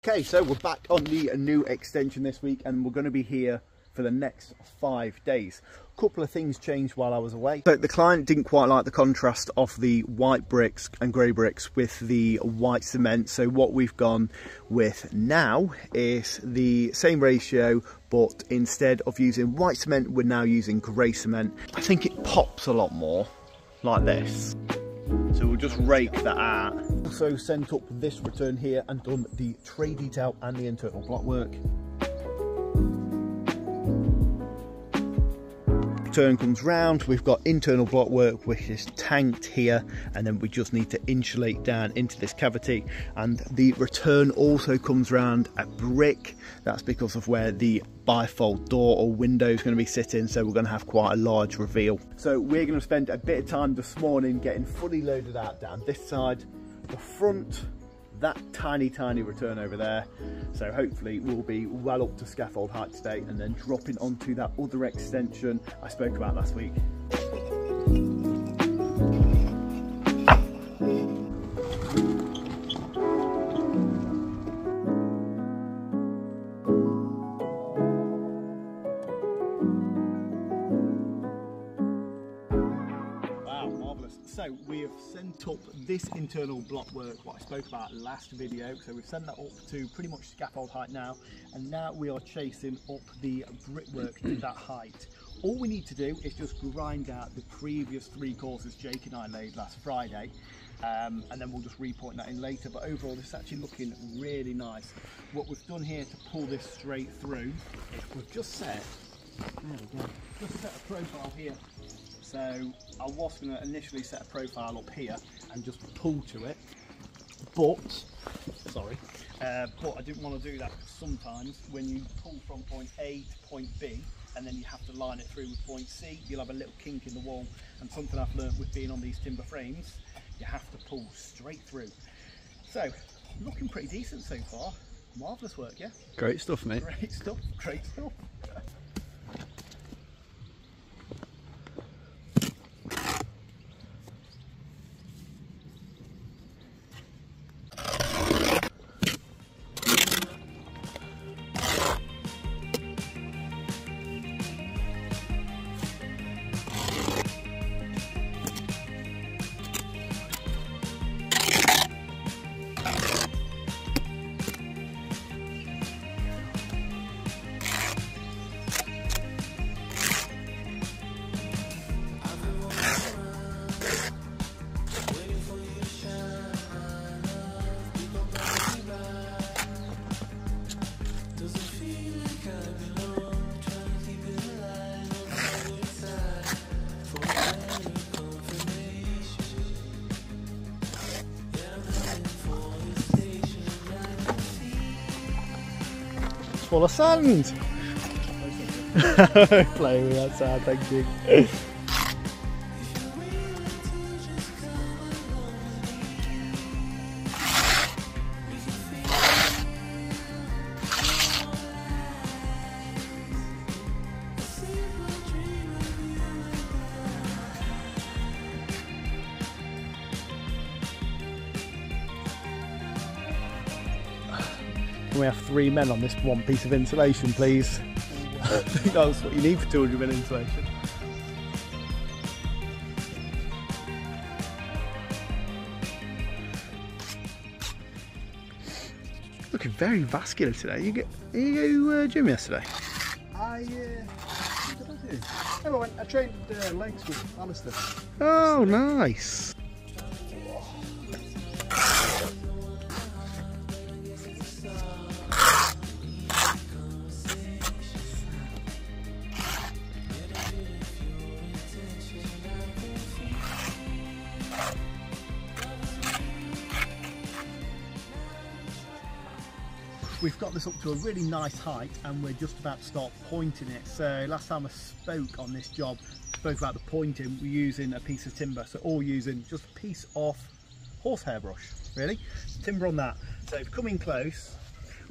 Okay, so we're back on the new extension this week and we're going to be here for the next 5 days. A couple of things changed while I was away. So the client didn't quite like the contrast of the white bricks and grey bricks with the white cement. So what we've gone with now is the same ratio, but instead of using white cement, we're now using grey cement. I think it pops a lot more like this. So we'll just rake that out. Also sent up this return here and done the tray detail and the internal block work. Return comes round, we've got internal block work which is tanked here, and then we just need to insulate down into this cavity. And the return also comes round a brick. That's because of where the bifold door or window is going to be sitting, so we're going to have quite a large reveal. So we're going to spend a bit of time this morning getting fully loaded out down this side, the front, that tiny return over there. So hopefully we'll be well up to scaffold height today, and then dropping onto that other extension I spoke about last week. So we have sent up this internal block work, what I spoke about last video. So we've sent that up to pretty much scaffold height now, and now we are chasing up the brickwork to that height. All we need to do is just grind out the previous 3 courses Jake and I laid last Friday, and then we'll just repoint that in later. But overall, this is actually looking really nice. What we've done here to pull this straight through is we've just set, there we go, just set a profile here. So I was going to initially set a profile up here and just pull to it, but I didn't want to do that, because sometimes when you pull from point A to point B and then you have to line it through with point C, you'll have a little kink in the wall. And something I've learned with being on these timber frames, you have to pull straight through. So looking pretty decent so far. Marvellous work, yeah? Great stuff, mate. Great stuff, great stuff. Full of sand. Playing with that sand, thank you. Can we have 3 men on this one piece of insulation, please? I think that's what you need for 200 men insulation. Looking very vascular today. You go gym yesterday? What did I do? Oh, I trained legs with Alistair. Oh, nice. We've got this up to a really nice height and we're just about to start pointing it. So last time I spoke on this job, spoke about the pointing, we're using a piece of timber. So all using just a piece of horsehair brush, really. Timber on that. So if you come in close,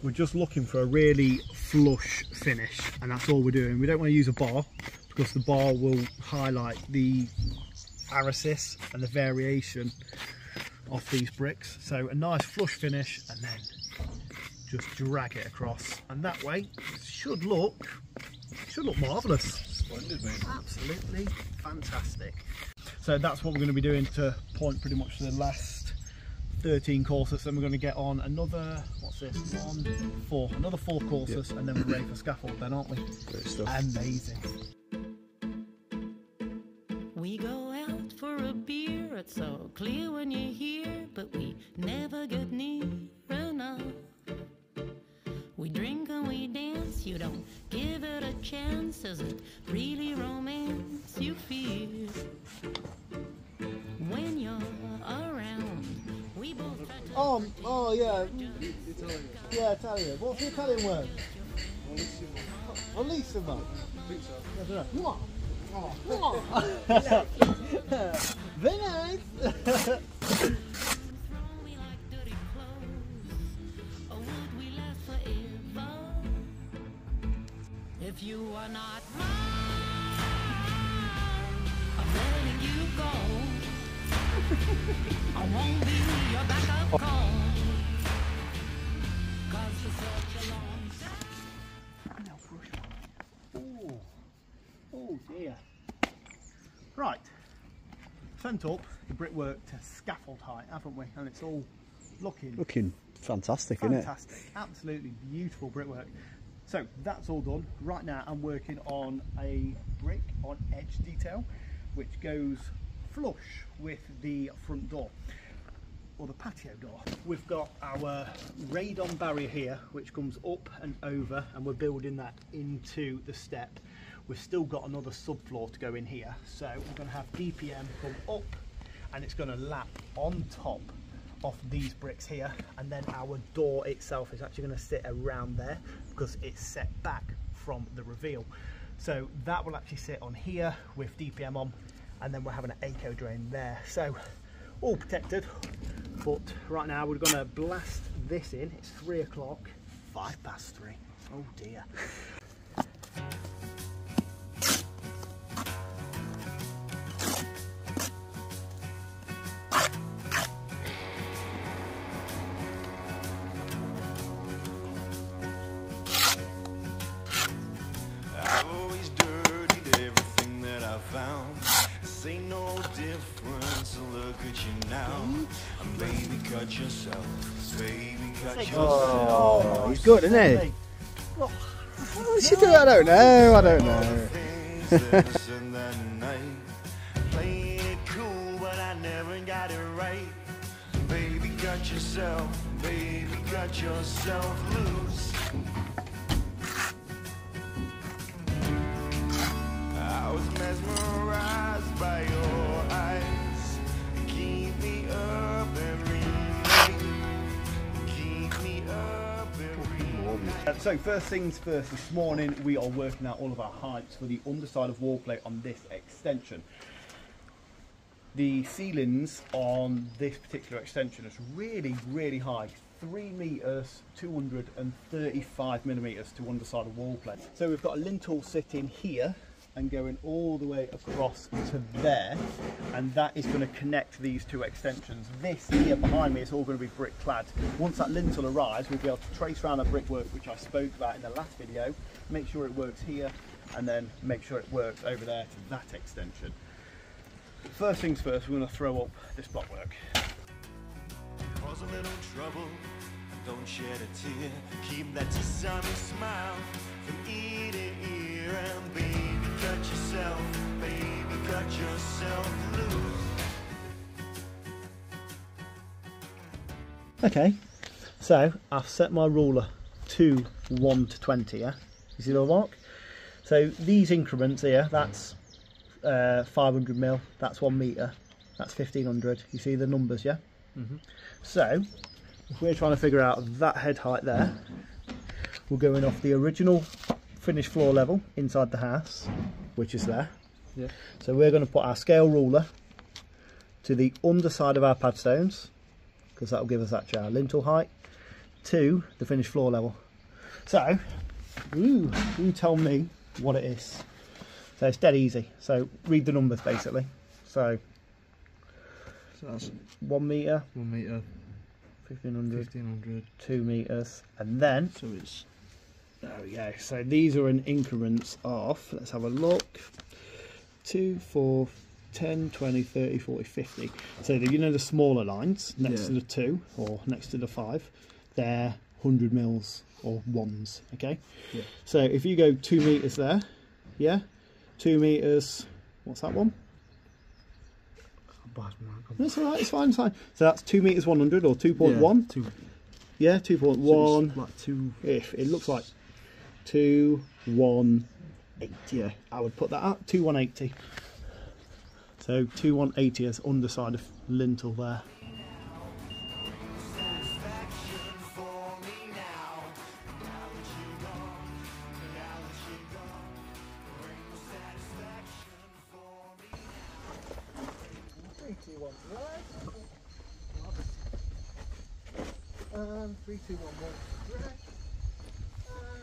we're just looking for a really flush finish, and that's all we're doing. We don't want to use a bar because the bar will highlight the arasis and the variation of these bricks. So a nice flush finish, and then just drag it across, and that way it should look marvellous. Splendid, mate. Absolutely fantastic. So that's what we're going to be doing to point pretty much to the last 13 courses. Then we're going to get on another, what's this, another 4 courses, and then we're ready for scaffold then, aren't we? Great stuff. Amazing. We go out for a beer, it's so clear when you're here, but we never get near enough. We drink and we dance, you don't give it a chance. Is it really romance you feel when you're around? We both try to Oh yeah. Yeah, Italian. What's the Italian word? Bellissimo. Very nice. we like dirty clothes, or would we last forever? If you are not mine, I'm letting you go. I won't be your backup call, 'cause for such a long time. Oh dear. Right. Sent up the brickwork to scaffold height, haven't we? And it's all looking fantastic, fantastic. Absolutely beautiful brickwork. So that's all done. Right now I'm working on a brick on edge detail, which goes flush with the front door, or the patio door. We've got our radon barrier here, which comes up and over, and we're building that into the step. We've still got another subfloor to go in here, so we're going to have DPM come up, and it's going to lap on top of these bricks here, and then our door itself is actually going to sit around there because it's set back from the reveal. So that will actually sit on here with DPM on, and then we're having an eco drain there. So all protected, but right now we're going to blast this in. It's 3 o'clock, 3:05. Oh dear. I've always dirtied everything that I found. This ain't no difference, so look at you now. Baby, cut yourself. Baby, cut yourself. Oh, he's good, isn't he? Oh, What should do? I don't know. I don't know. Things that I said that night. Playing it cool, but I never got it right. Baby, cut yourself. Baby, cut yourself loose. I was mesmerized by your eyes. Keep me up every night. Keep me up every night. So first things first, this morning we are working out all of our heights for the underside of wall plate on this extension. The ceilings on this particular extension is really high, 3 meters, 235 millimeters to underside of wall plate. So we've got a lintel sitting here and going all the way across to there, and that is going to connect these two extensions. This here behind me is all going to be brick clad. Once that lintel arrives, we'll be able to trace around that brickwork which I spoke about in the last video, make sure it works here, and then make sure it works over there to that extension. First things first, we're going to throw up this blockwork. Cause a little trouble, don't shed a tear. Keep that sunny smile from ear to ear. And baby, cut yourself, baby, cut yourself loose. Okay, so I've set my ruler to 1 to 20, yeah? You see the mark? So these increments here, that's 500 mil, that's 1 metre, that's 1500. You see the numbers, yeah? So if we're trying to figure out that head height there, we're going off the original finished floor level inside the house, which is there. Yeah. So we're going to put our scale ruler to the underside of our pad stones, because that will give us actually our lintel height, to the finished floor level. So you tell me what it is. So it's dead easy. So read the numbers basically. So So that's 1 metre, 1 metre, 1500, 2 meters, and then So it's there we go. So these are in increments of, let's have a look, 2, 4, 10, 20, 30, 40, 50. So the, you know the smaller lines next to the 2 or next to the 5, they're 100 mils or ones. Okay. Yeah. So if you go 2 meters there, yeah, 2 meters. What's that one? That's all right. It's fine. It's fine. So that's 2 meters 100 or 2.1. Yeah, 2.1. So like 2. If it looks like 218, yeah, I would put that at 2180. So 2180 is underside of lintel there. And 3, 2, 1, 1.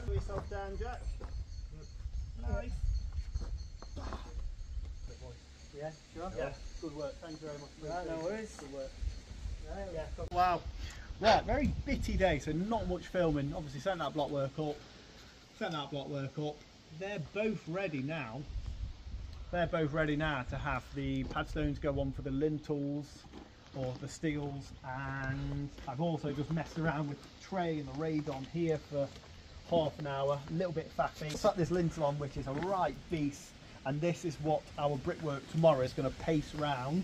Put yourself down, Jack. Nice. Yeah, sure. Yeah. Good work. Thank you very much. No worries. Good work. Yeah. Wow. Right, very bitty day, so not much filming. Obviously sent that block work up. They're both ready now. They're both ready now to have the pad stones go on for the lintels or the steels, and I've also just messed around with the tray and the radon here for half an hour, a little bit faffy. Set this lintel on, which is a right beast, and this is what our brickwork tomorrow is going to pace round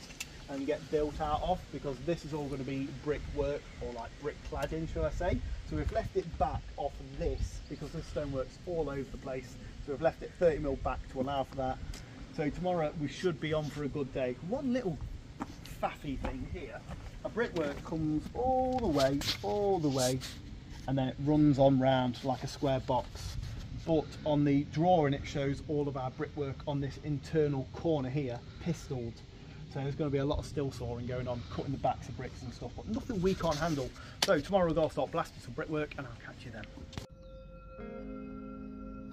and get built out of, because this is all going to be brickwork, or like brick cladding, shall I say. So we've left it back off of this because this stonework's all over the place, so we've left it 30mm back to allow for that. So tomorrow we should be on for a good day. One little faffy thing here, a brickwork comes all the way, and then it runs on round like a square box, but on the drawing it shows all of our brickwork on this internal corner here pistoled. So there's going to be a lot of still sawing going on, cutting the backs of bricks and stuff, but nothing we can't handle. So tomorrow we'll start blasting some brickwork, and I'll catch you then.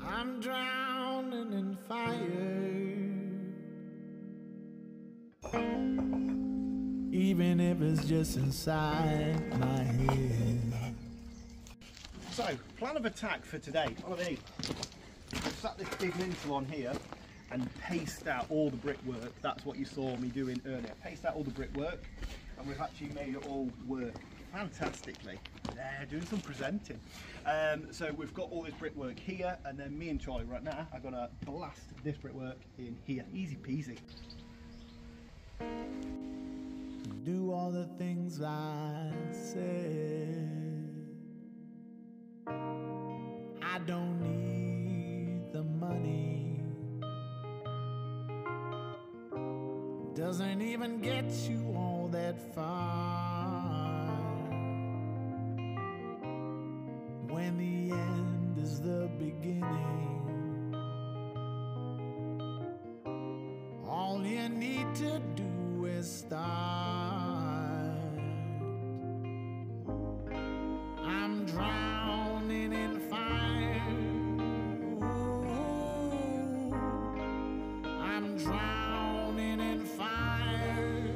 I'm drowning in fire, even if it's just inside my head. So, plan of attack for today. Follow me. I've sat this big lintel on here and paced out all the brickwork. That's what you saw me doing earlier. Paced out all the brickwork, and we've actually made it all work fantastically. There, doing some presenting. So we've got all this brickwork here, and then me and Charlie right now are gonna blast this brickwork in here. Easy peasy. Do all the things I said. I don't need the money. Doesn't even get you all that far. When the end is the beginning, all you need to do is start. I'm drowning in fire. Ooh, I'm drowning in fire.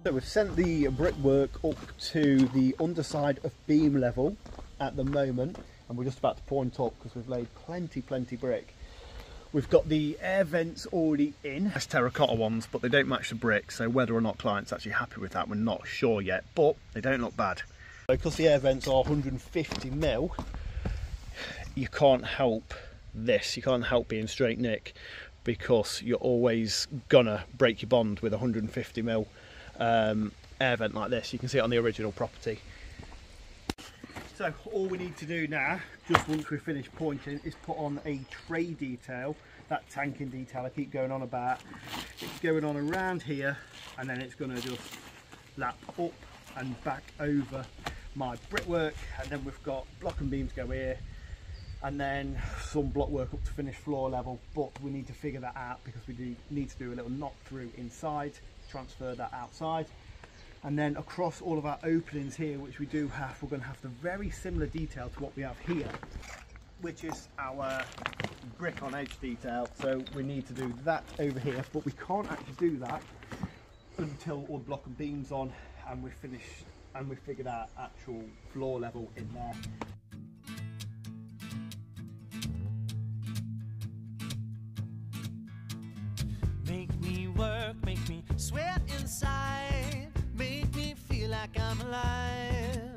So we've sent the brickwork up to the underside of beam level at the moment, and we're just about to point up because we've laid plenty brick. We've got the air vents already in. That's terracotta ones, but they don't match the brick, so whether or not client's actually happy with that, we're not sure yet, but they don't look bad. Because the air vents are 150mm, you can't help this. You can't help being straight nick, because you're always gonna break your bond with 150mm air vent like this. You can see it on the original property. So all we need to do now, just once we finish pointing, is put on a tray detail, that tanking detail I keep going on about. It's going on around here, and then it's going to just lap up and back over my brickwork, and then we've got block and beams go here, and then some block work up to finish floor level, but we need to figure that out because we do need to do a little knock through inside, transfer that outside. And then across all of our openings here, which we do have, we're going to have the very similar detail to what we have here, which is our brick on edge detail. So we need to do that over here, but we can't actually do that until all the block and beams on and we finished, and we figured out actual floor level in there. Make me work, make me sweat inside, make me feel like I'm alive.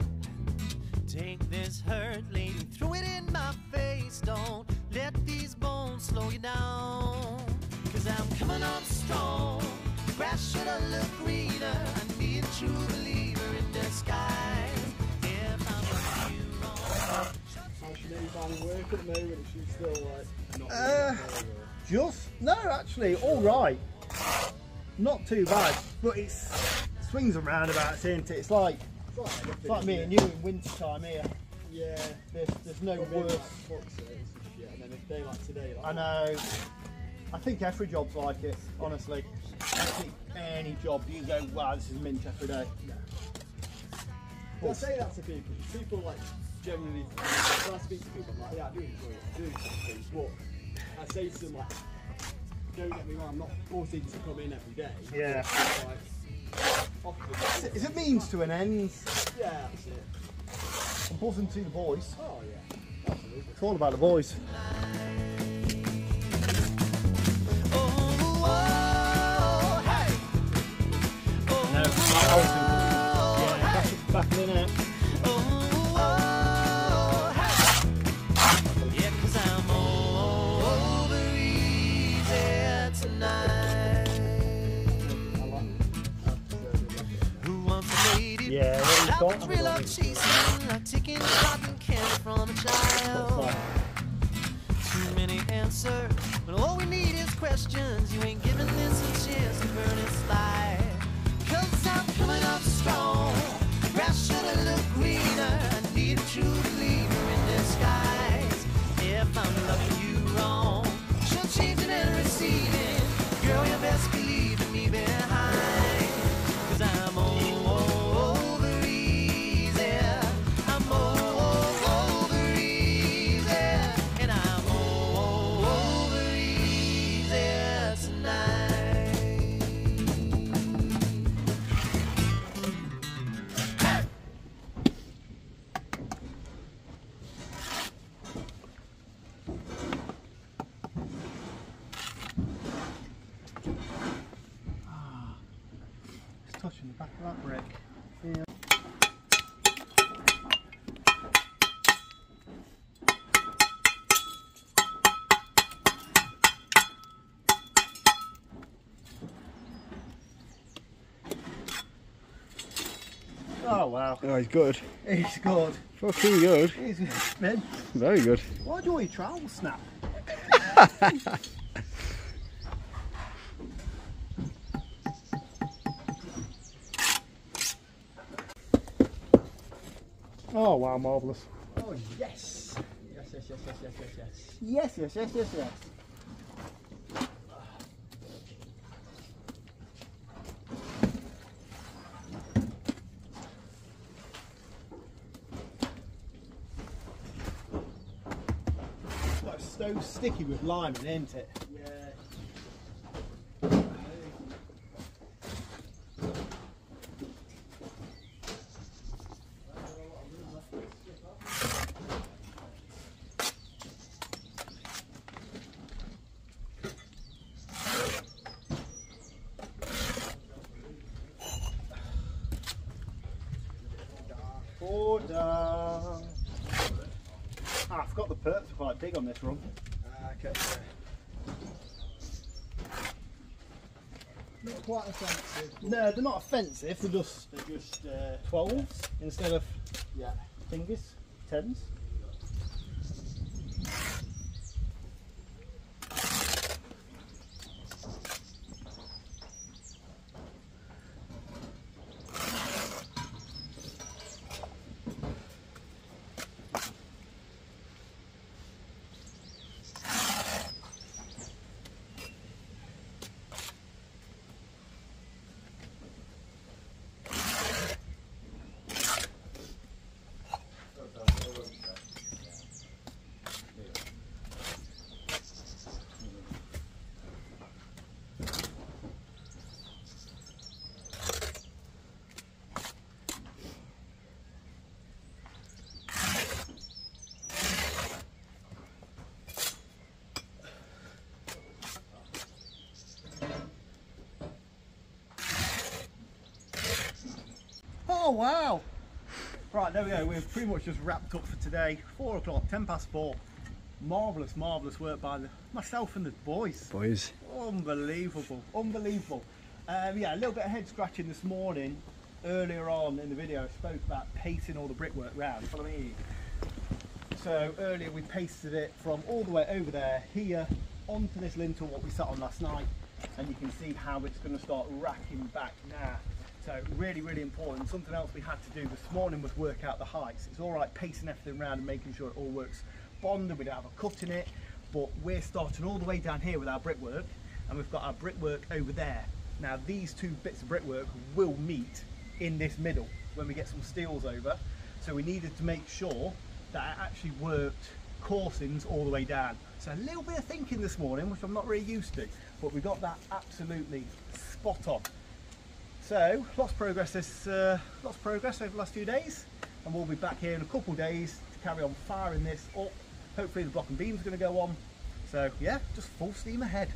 Take this hurt, lady, throw it in my face. Don't let these bones slow you down. 'Cause I'm coming on strong, the grass should have looked greener. I need a true believer in disguise. If I'm with you wrong. How's your knee finding work at the moment? She's still like not No, actually, all right. Not too bad, but it's swings and roundabouts, isn't it? It's like me and you in winter time here. Yeah. There's no worse. And then a day like today, like, I know. I think every job's like it, honestly. I think any job you go, wow, this is mint every day. I say that to people. People like generally, when I speak to people, I'm like, yeah, I do enjoy it, doing things, but I say to them like, don't get me wrong, I'm not forcing to come in every day. Yeah. Like, Is it means to an end? yeah, that's it. I'm buzzing to the boys. Oh yeah, absolutely. It's all about the boys. Back in it. Yeah, 'cause I'm over easy tonight. Who wants a lady? Yeah, what That you would thrill up chasing, like taking cotton candy from a child. Too many answers, but all we need is questions. You ain't giving this a chance to burn its light. 'Cause I'm coming up strong. Grass should have looked greener. I need a true believer in disguise. If I'm loving you wrong, she'll change it and receive it. Girl, you best believe in me behind. 'Cause I'm over easy. I'm over easy. And I'm over easy tonight. Just touching the back of that brick. Yeah. Oh wow. Oh, he's good. He's good. Fucking good. He's man. Very good. Why do all your trowels snap? Oh wow, marvellous. Oh yes. Yes, yes, yes, yes, yes, yes, yes. Yes, yes, yes, yes, yes. It's so sticky with lime, isn't it? Yeah. Order. Ah, I forgot the perks are quite big on this run. Okay. Not quite offensive. No, they're not offensive. They're just 12s instead of Yeah. fingers, 10s. Oh wow! Right, there we go. We've pretty much just wrapped up for today. 4 o'clock, 10 past 4. Marvellous, marvellous work by myself and the boys. Unbelievable, unbelievable. Yeah, a little bit of head scratching this morning. Earlier on in the video, I spoke about pasting all the brickwork round. Follow me. So earlier we pasted it from all the way over there, here, onto this lintel what we sat on last night, and you can see how it's going to start racking back now. So really, really important. Something else we had to do this morning was work out the heights. It's all right pasting everything around and making sure it all works bonded, we don't have a cut in it, but we're starting all the way down here with our brickwork, and we've got our brickwork over there. Now these two bits of brickwork will meet in this middle when we get some steels over, so we needed to make sure that it actually worked coursings all the way down. So a little bit of thinking this morning, which I'm not really used to, but we got that absolutely spot on. So lots of progress over the last few days, and we'll be back here in a couple of days to carry on firing this up. Hopefully the block and beam's going to go on. So yeah, just full steam ahead.